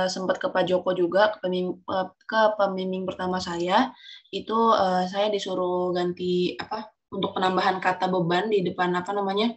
sempat ke Pak Joko juga, ke pembimbing pertama saya, itu saya disuruh ganti apa untuk penambahan kata beban di depan apa namanya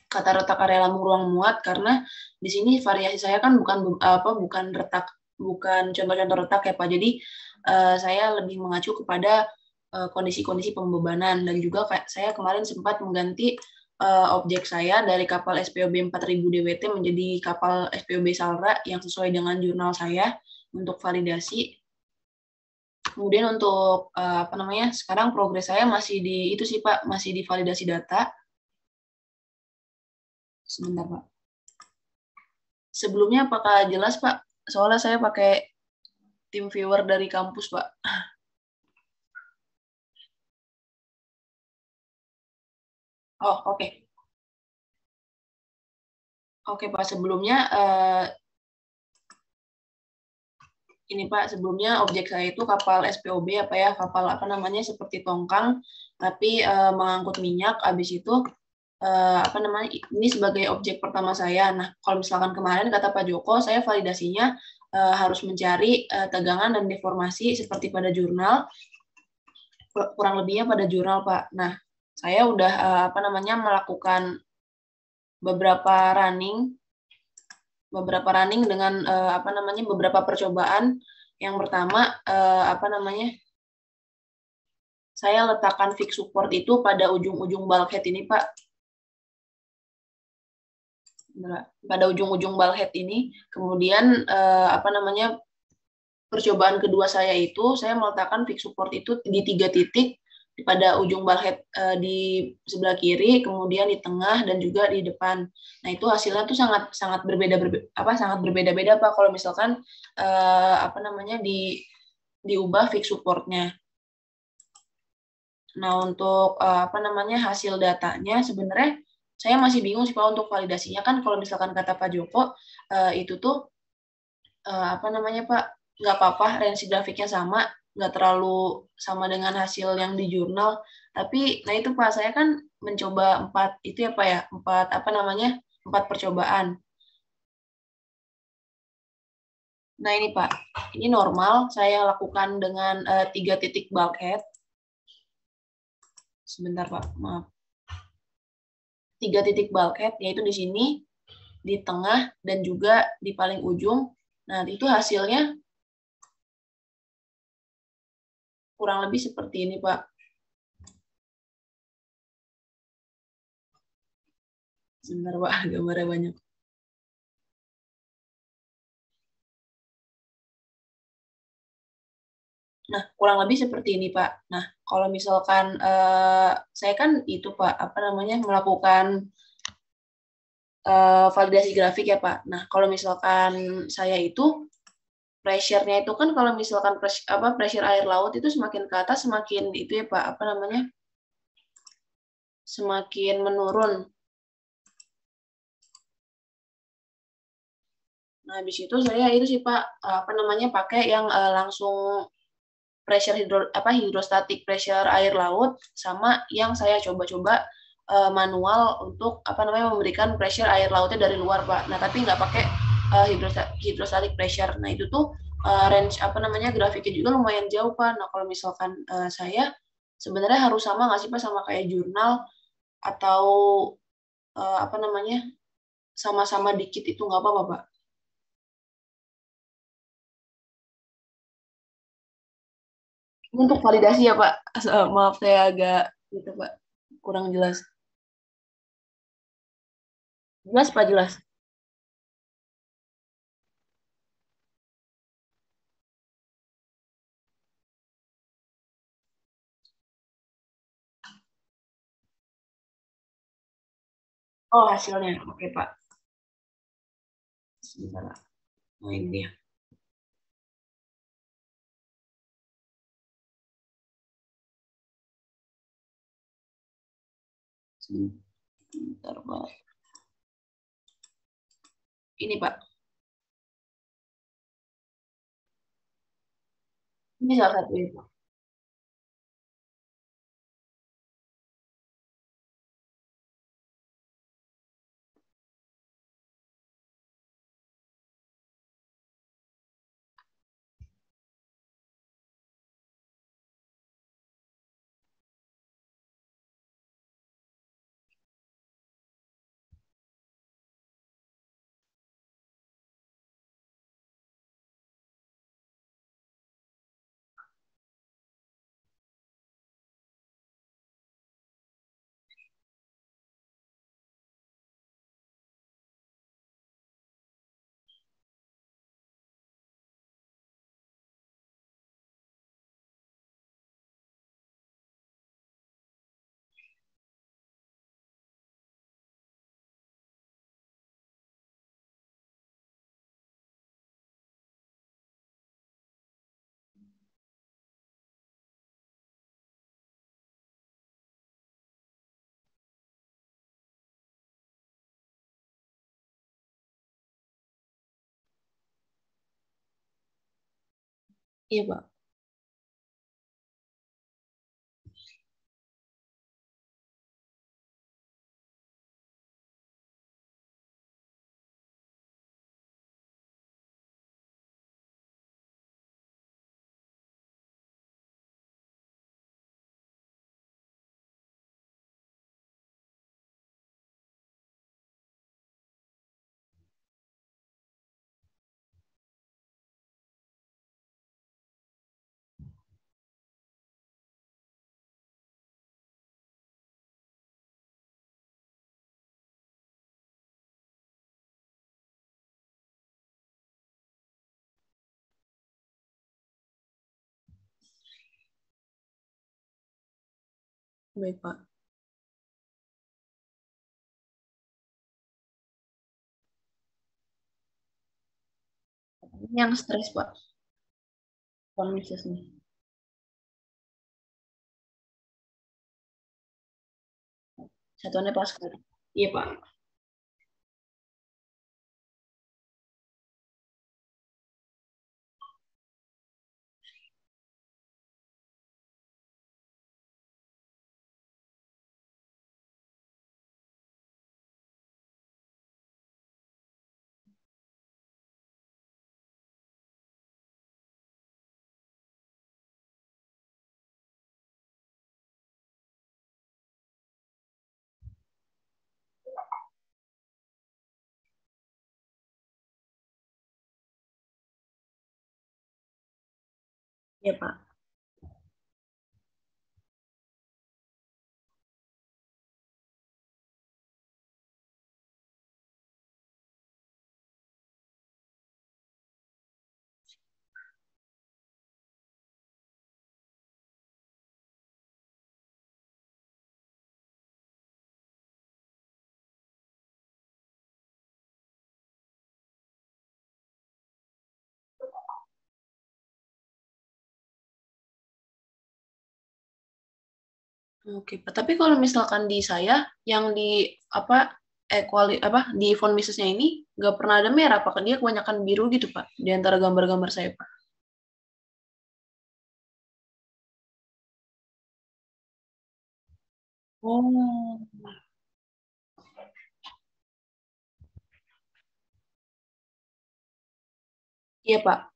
kata retak area lambung ruang muat, karena di sini variasi saya kan bukan retak, bukan contoh-contoh retak ya Pak. Jadi saya lebih mengacu kepada kondisi-kondisi pembebanan, dan juga saya kemarin sempat mengganti objek saya dari kapal SPOB 4000 DWT menjadi kapal SPOB Salra yang sesuai dengan jurnal saya untuk validasi. Kemudian untuk apa namanya, sekarang progres saya masih di itu sih Pak, masih di validasi data. Sebentar Pak. Sebelumnya apakah jelas Pak? Soalnya saya pakai tim viewer dari kampus Pak. Oh oke. Okay. Oke Pak, sebelumnya ini Pak, sebelumnya objek saya itu kapal SPOB apa ya, kapal apa namanya seperti tongkang, tapi mengangkut minyak. Habis itu apa namanya, ini sebagai objek pertama saya. Nah, kalau misalkan kemarin kata Pak Joko, saya validasinya harus mencari tegangan dan deformasi seperti pada jurnal, kurang lebihnya pada jurnal Pak. Nah, saya udah apa namanya melakukan beberapa running dengan apa namanya beberapa percobaan. Yang pertama apa namanya, saya letakkan fix support itu pada ujung-ujung bulkhead ini Pak, pada ujung-ujung bulkhead ini. Kemudian apa namanya, percobaan kedua saya itu saya meletakkan fix support itu di 3 titik pada ujung bulkhead di sebelah kiri, kemudian di tengah, dan juga di depan. Nah itu hasilnya tuh sangat sangat sangat berbeda-beda Pak kalau misalkan apa namanya diubah fix supportnya. Nah untuk apa namanya hasil datanya sebenarnya saya masih bingung sih Pak untuk validasinya. Kan kalau misalkan kata Pak Joko itu tuh apa namanya Pak, nggak apa-apa range grafiknya sama, nggak terlalu sama dengan hasil yang di jurnal. Tapi nah itu Pak, saya kan mencoba 4 apa namanya 4 percobaan. Nah ini Pak, ini normal saya lakukan dengan 3 titik bulkhead. Sebentar Pak, maaf. 3 titik bulkhead, yaitu di sini, di tengah, dan juga di paling ujung. Nah itu hasilnya kurang lebih seperti ini Pak. Sebentar Pak, gambarnya banyak. Nah, kurang lebih seperti ini, Pak. Nah, kalau misalkan saya kan itu, Pak, apa namanya, melakukan validasi grafik ya, Pak. Nah, kalau misalkan saya itu pressure-nya itu kan kalau misalkan pressure air laut itu semakin ke atas semakin itu ya, Pak, apa namanya? Semakin menurun. Nah, habis itu saya itu sih, Pak, apa namanya, pakai yang langsung hidrostatik pressure air laut, sama yang saya coba-coba manual untuk apa namanya memberikan pressure air lautnya dari luar Pak. Nah tapi nggak pakai hidrostatic pressure. Nah itu tuh range apa namanya grafiknya juga lumayan jauh Pak. Nah kalau misalkan saya sebenarnya harus sama nggak sih Pak sama kayak jurnal, atau apa namanya sama-sama dikit itu nggak apa-apa Pak? Untuk validasi ya Pak. Maaf saya agak gitu Pak, kurang jelas. Jelas Pak, jelas. Oh, hasilnya. Oke, Pak. Sebentar. Oh, ini dia. Sebentar, Pak. Ini, Pak. Ini salah satu itu. Iya, Pak. Baik, Pak. Ini yang stres, Pak. Konmises nih. Satuannya Pascal. Iya, Pak. Iya, Pak. Oke, Pak. Tapi kalau misalkan di saya yang di apa apa di font misesnya ini nggak pernah ada merah, Pak. Dia kebanyakan biru gitu, Pak, di antara gambar-gambar saya, Pak. Oh, iya, Pak.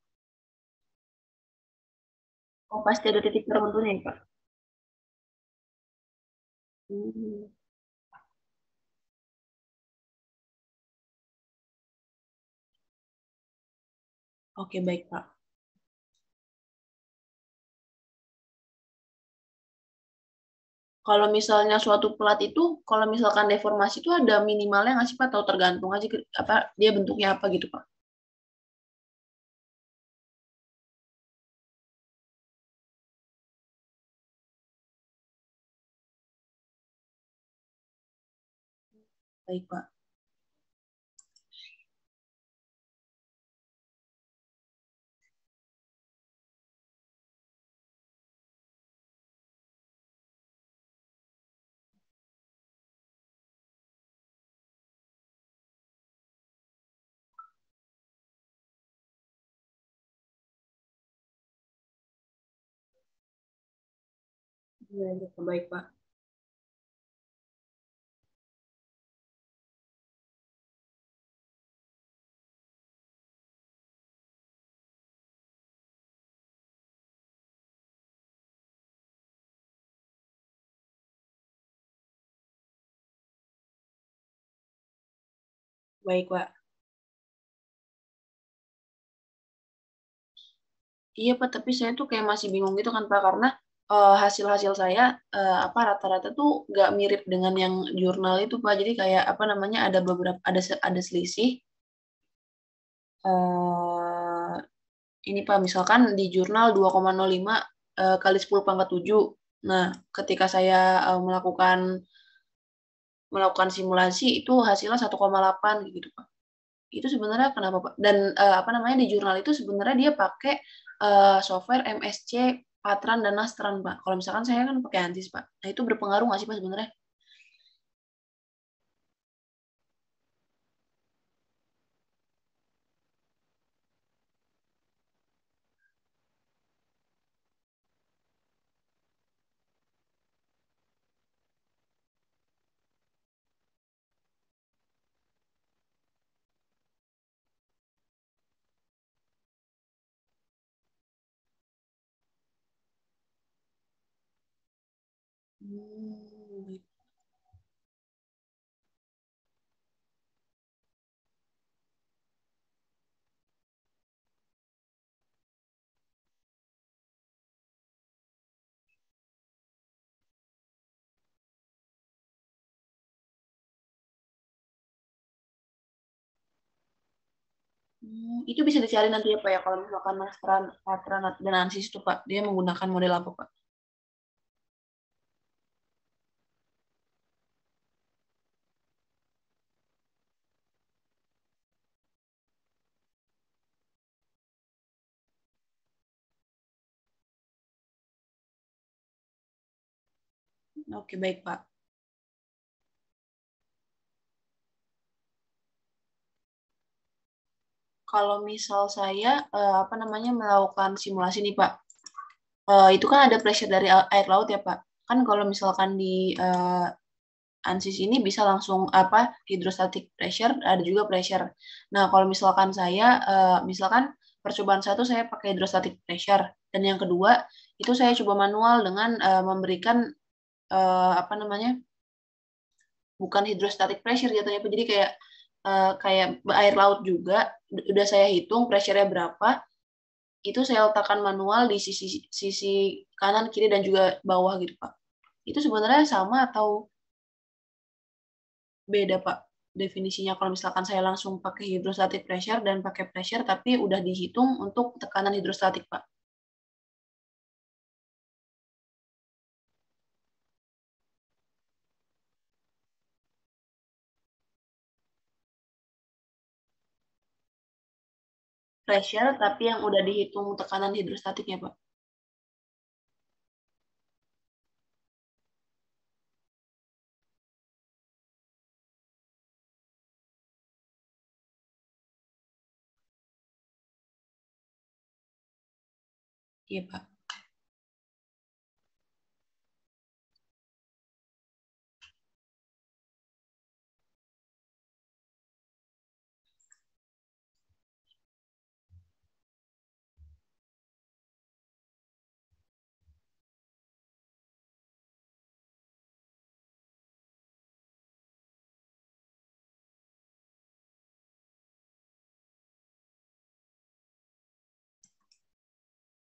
Oh, pasti ada titik tertentunya, ya, Pak. Hmm. Oke, baik, Pak. Kalau misalnya suatu plat itu, kalau misalkan deformasi itu ada minimalnya nggak sih, Pak? Atau tergantung aja apa dia bentuknya apa gitu, Pak? Baik, Pak. Iya, iya, Pak. Baik, Pak. Baik, Pak. Iya, Pak, tapi saya tuh kayak masih bingung gitu kan, Pak, karena hasil-hasil saya apa rata-rata tuh nggak mirip dengan yang jurnal itu, Pak. Jadi kayak apa namanya ada beberapa ada selisih. eh ini Pak, misalkan di jurnal 2,05 kali 10 pangkat 7. Nah, ketika saya melakukan melakukan simulasi itu hasilnya 1,8 gitu, Pak. Itu sebenarnya kenapa, Pak? Dan apa namanya di jurnal itu sebenarnya dia pakai software MSC, Patran dan Nastran, Pak. Kalau misalkan saya kan pakai Ansys, Pak. Nah, itu berpengaruh nggak sih, Pak, sebenarnya? Hmm. Itu bisa dicari nanti ya Pak ya kalau misalkan Mas Patra dan Ansis itu Pak, dia menggunakan model apa Pak? Oke baik Pak. Kalau misal saya apa namanya melakukan simulasi nih Pak, itu kan ada pressure dari air laut ya Pak. Kan kalau misalkan di ANSYS ini bisa langsung apa hydrostatic pressure, ada juga pressure. Nah, kalau misalkan saya misalkan percobaan satu saya pakai hydrostatic pressure dan yang kedua itu saya coba manual dengan memberikan apa namanya? Bukan hydrostatic pressure jatuhnya Pak. Jadi kayak air laut juga udah saya hitung pressure-nya berapa, itu saya letakkan manual di sisi sisi kanan, kiri dan juga bawah gitu, Pak. Itu sebenarnya sama atau beda Pak definisinya kalau misalkan saya langsung pakai hydrostatic pressure dan pakai pressure tapi udah dihitung untuk tekanan hidrostatik Pak. Pressure tapi yang udah dihitung tekanan hidrostatiknya Pak. Iya Pak.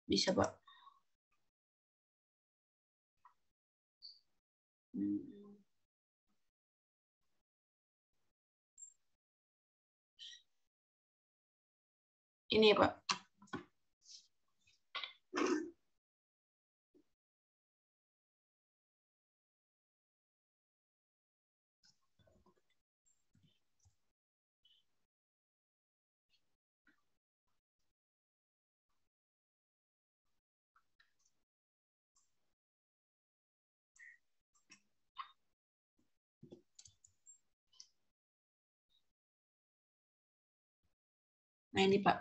Bisa Pak. Hmm. Ini ya Pak. Nah ini Pak.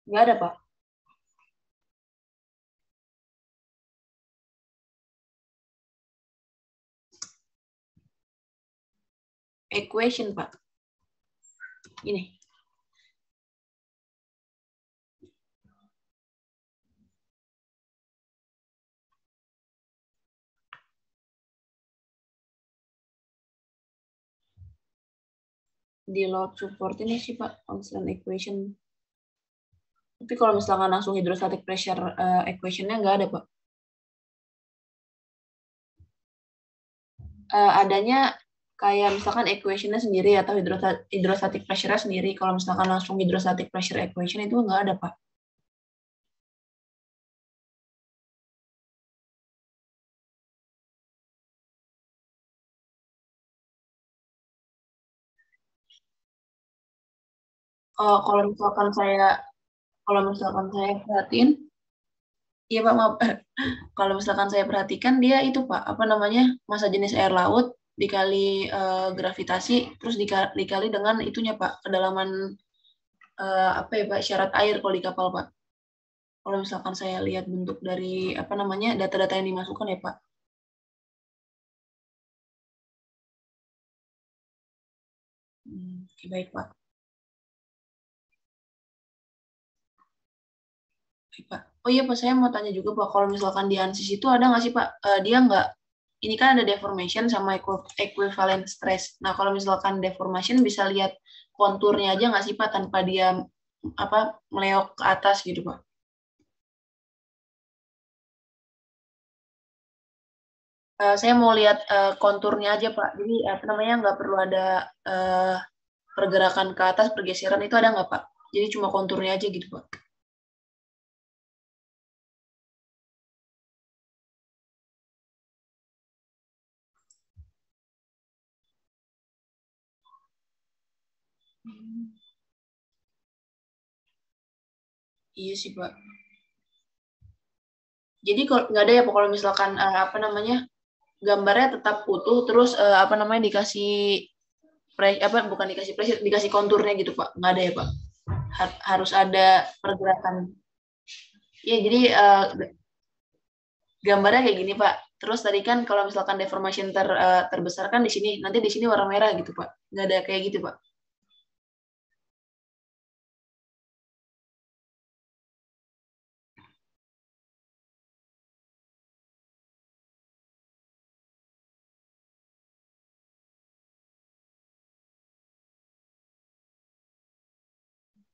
Nggak ada Pak. Equation Pak. Ini di load support ini sih Pak constant equation. Tapi kalau misalkan langsung hydrostatic pressure equationnya nggak ada Pak. Adanya kayak misalkan equationnya sendiri atau hydrostatic pressure-nya sendiri. Kalau misalkan langsung hydrostatic pressure equation itu nggak ada, Pak. Kalau misalkan saya perhatiin, iya Pak, maaf. Kalau misalkan saya perhatikan dia itu Pak, apa namanya, massa jenis air laut dikali gravitasi, terus dikali dengan itunya Pak, kedalaman apa ya Pak, syarat air kalau di kapal Pak. Kalau misalkan saya lihat bentuk dari apa namanya, data-data yang dimasukkan ya Pak. Oke, baik Pak. Baik, Pak. Oh iya Pak, saya mau tanya juga Pak, kalau misalkan di ANSYS itu ada nggak sih Pak, dia nggak, ini kan ada deformation sama equivalent stress. Nah kalau misalkan deformation bisa lihat konturnya aja nggak sih Pak, tanpa dia apa meleok ke atas gitu Pak? Saya mau lihat konturnya aja Pak. Jadi apa namanya, nggak perlu ada eh, pergerakan ke atas, pergeseran itu ada nggak Pak? Jadi cuma konturnya aja gitu Pak. Hmm. Iya sih Pak. Jadi kalau nggak ada ya Pak, kalau misalkan apa namanya, gambarnya tetap utuh, terus apa namanya, dikasih apa bukan dikasih pressure, dikasih konturnya gitu Pak, nggak ada ya Pak, harus ada pergerakan. Ya jadi gambarnya kayak gini Pak, terus tadi kan kalau misalkan deformation terbesar kan di sini, nanti di sini warna merah gitu Pak, nggak ada kayak gitu Pak.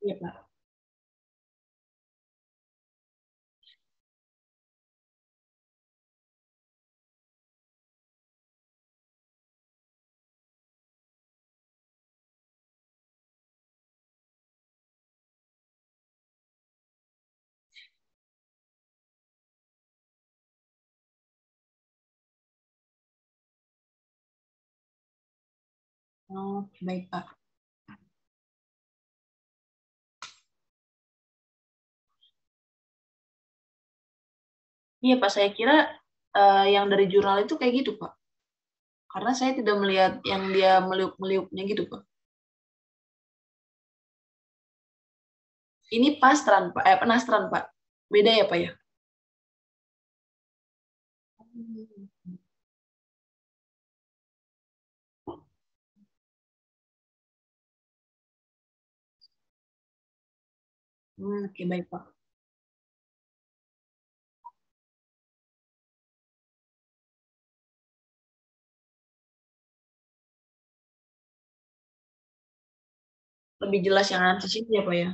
Iya Pak. Oh, baik Pak. Iya Pak, saya kira yang dari jurnal itu kayak gitu Pak, karena saya tidak melihat yang dia meliuk-meliuknya gitu Pak. Ini pastran Pak, penastran Pak, beda ya Pak ya. Oke, baik Pak. Lebih jelas yang analisis itu ya Pak ya.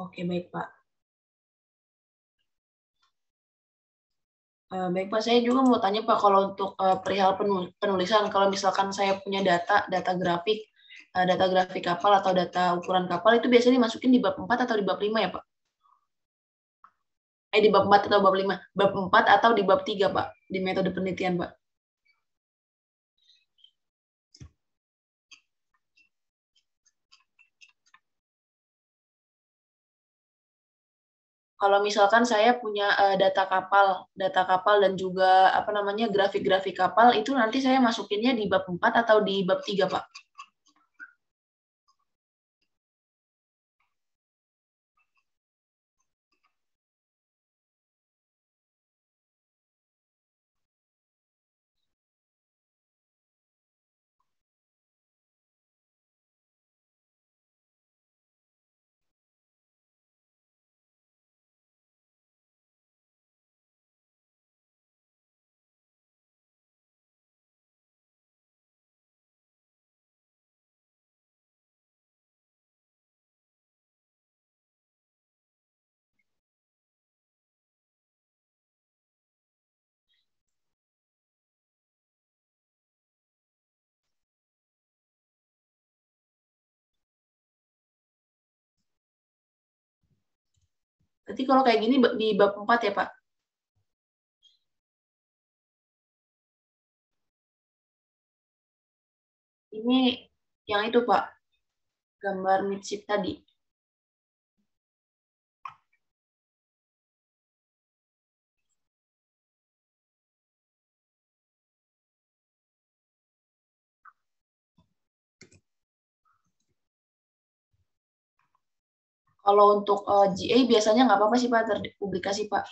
Oke, baik Pak. Baik Pak, saya juga mau tanya Pak, kalau untuk perihal penulisan, kalau misalkan saya punya data grafik kapal atau data ukuran kapal itu biasanya dimasukin di bab 4 atau di bab 5 ya Pak? Di bab 4 atau bab 5? Bab 4 atau di bab 3 Pak, di metode penelitian Pak? Kalau misalkan saya punya data kapal dan juga apa namanya, grafik-grafik kapal itu nanti saya masukinnya di bab 4 atau di bab 3 Pak? Berarti kalau kayak gini di bab 4 ya, Pak? Ini yang itu, Pak, gambar midship tadi. Kalau untuk GA biasanya nggak apa-apa sih, Pak, terpublikasi, Pak.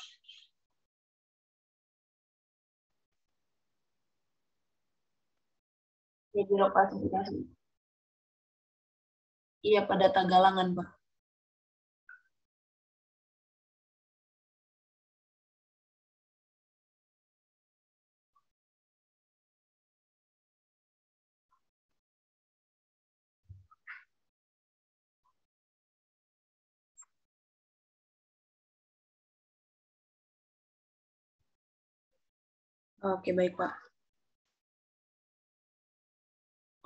Ya, biro klasifikasi. Iya, pada Tagalangan, Pak. Oke, baik, Pak.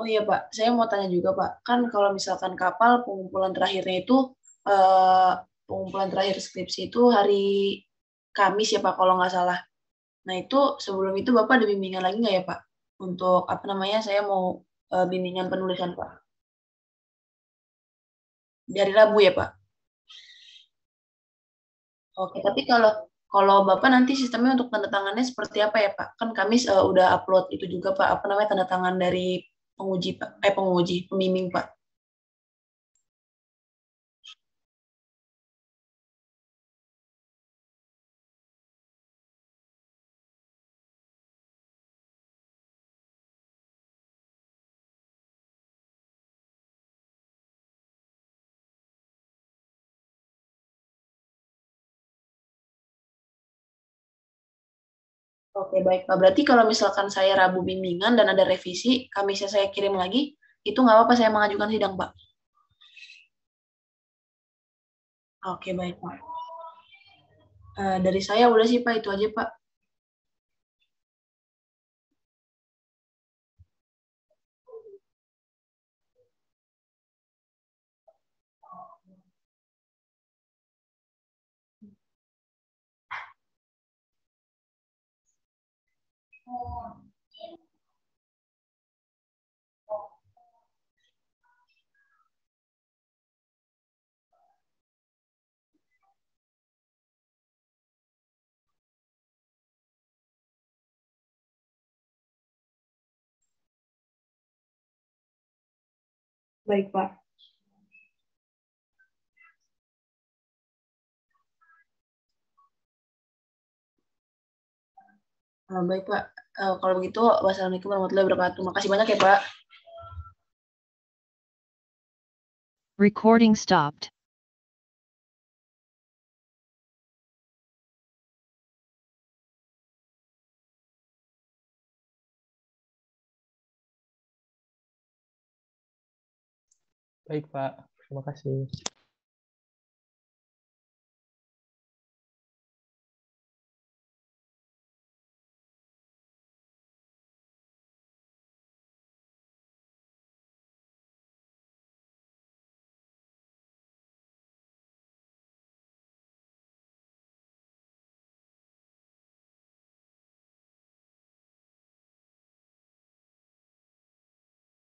Oh iya, Pak. Saya mau tanya juga, Pak. Kan kalau misalkan kapal, pengumpulan terakhirnya itu, eh, pengumpulan terakhir skripsi itu hari Kamis ya, Pak, kalau nggak salah. Nah, itu sebelum itu Bapak ada bimbingan lagi nggak ya, Pak? Untuk, apa namanya, saya mau bimbingan penulisan, Pak. Dari Rabu ya, Pak? Oke, tapi kalau kalau Bapak nanti sistemnya untuk tanda tangannya seperti apa ya, Pak? Kan kami udah upload itu juga, Pak. Apa namanya tanda tangan dari penguji, Pak? Penguji, pembimbing, Pak. Oke, baik, Pak. Berarti kalau misalkan saya Rabu bimbingan dan ada revisi, Kamisnya saya kirim lagi, itu nggak apa-apa saya mengajukan sidang, Pak. Oke, baik, Pak. Dari saya udah sih, Pak. Itu aja, Pak. Baik, Pak. Baik, Pak. Kalau begitu, wassalamualaikum warahmatullahi wabarakatuh. Makasih banyak ya, Pak. Recording stopped. Baik, Pak. Terima kasih.